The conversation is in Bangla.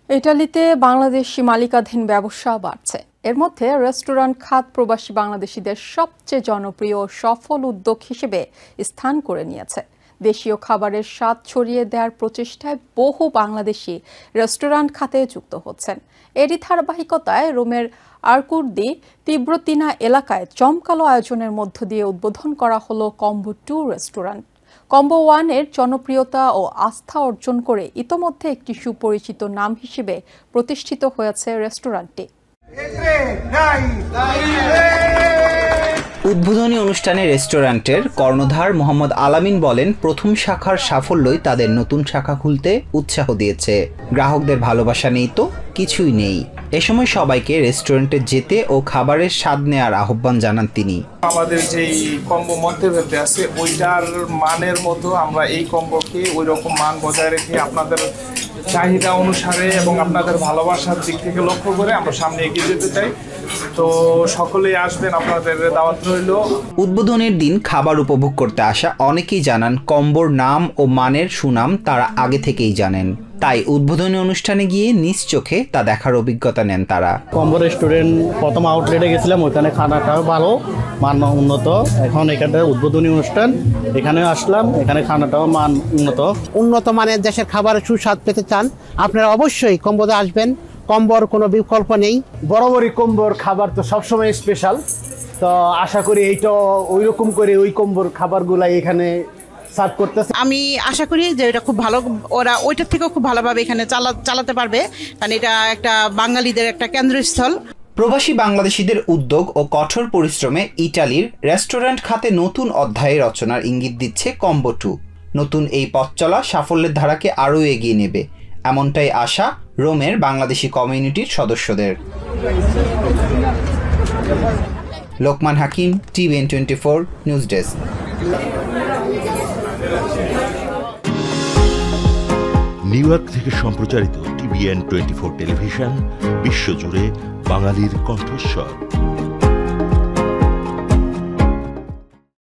ইতালিতে বাংলাদেশি মালিকানাধীন ব্যবসা বাড়ছে। এর মধ্যে রেস্টুরেন্ট খাত প্রবাসী বাংলাদেশিদের সবচেয়ে জনপ্রিয় ও সফল উদ্যোগ হিসেবে স্থান করে নিয়েছে। দেশীয় খাবারের স্বাদ ছড়িয়ে দেওয়ার প্রচেষ্টায় বহু বাংলাদেশি রেস্টুরেন্ট খাতে যুক্ত হচ্ছেন। এরই ধারাবাহিকতায় রোমের আরকুর্দি তীব্রতিনা এলাকায় জমকালো আয়োজনের মধ্য দিয়ে উদ্বোধন করা হলো কম্বো 2 রেস্টুরেন্ট। কম্বো 1 এর জনপ্রিয়তা ও আস্থা অর্জন করে ইতোমধ্যে একটি সুপরিচিত নাম হিসেবে প্রতিষ্ঠিত হয়েছে রেস্টুরেন্টটি। উদ্বোধনী অনুষ্ঠানে রেস্টুরেন্টের কর্ণধার মোহাম্মদ আলামিন বলেন, প্রথম শাখার সাফল্যই তাদের নতুন শাখা খুলতে উৎসাহ দিয়েছে। গ্রাহকদের ভালোবাসা নেই তো কিছুই নেই। এ সময় সবাইকে রেস্টুরেন্টে যেতে ও খাবারের স্বাদ নেওয়ার আহ্বান জানান তিনি। আমাদের যেই কম্বো মধ্যে আছে ওইটার মানের মতো আমরা এই কম্বোকে ওই রকম মান বজায় রেখে আপনাদের চাহিদা অনুসারে এবং আপনাদের ভালোবাসার দিক থেকে লক্ষ্য করে আমরা সামনে এগিয়ে যেতে চাই। তো সকলেই আসবেন, আপনাদের দাওয়াত রইল। উদ্বোধনের দিন খাবার উপভোগ করতে আসা অনেকেই জানান কম্বোর নাম ও মানের সুনাম তারা আগে থেকেই জানেন। তাই উদ্বোধনী অনুষ্ঠানে গিয়ে নিজ চোখে তা দেখার অভিজ্ঞতা নেন তারা। কম্বো রেস্টুরেন্ট প্রথম আউটলেটে গেছিলাম, ওইখানে খানাটাও ভালো, মান উন্নত। এখন এখানে উদ্বোধনী অনুষ্ঠান, এখানে আসলাম, এখানে খানাটাও মান উন্নত মানের দেশের খাবারের সুস্বাদ পেতে চান আপনারা অবশ্যই কম্বোতে আসবেন। কম্বোর কোনো বিকল্প নেই। বরাবরই কম্বোর খাবার তো সবসময় স্পেশাল, তো আশা করি এইটা ওই রকম করে ওই কম্বোর খাবারগুলা এখানে সার্ভ করতেছে। আমি আশা করি যে এটা খুব ভালো, ওরা ওইটার থেকেও খুব ভালোভাবে এখানে চালাতে পারবে, কারণ এটা একটা বাঙালিদের একটা কেন্দ্রস্থল। প্রবাসী বাংলাদেশিদের উদ্যোগ ও কঠোর পরিশ্রমে ইটালির রেস্টুরেন্ট খাতে নতুন অধ্যায় রচনার ইঙ্গিত দিচ্ছে কম্বো 2। নতুন এই পথ চলা সাফল্যের ধারাকে আরও এগিয়ে নেবে, এমনটাই আশা রোমের বাংলাদেশি কমিউনিটির সদস্যদের। লোকমান হাকিম, TVN 24 news desk. New York থেকে সম্প্রচারিত TVN 24 টেলিভিশন বিশ্বজুড়ে বাঙালির কণ্ঠস্বর।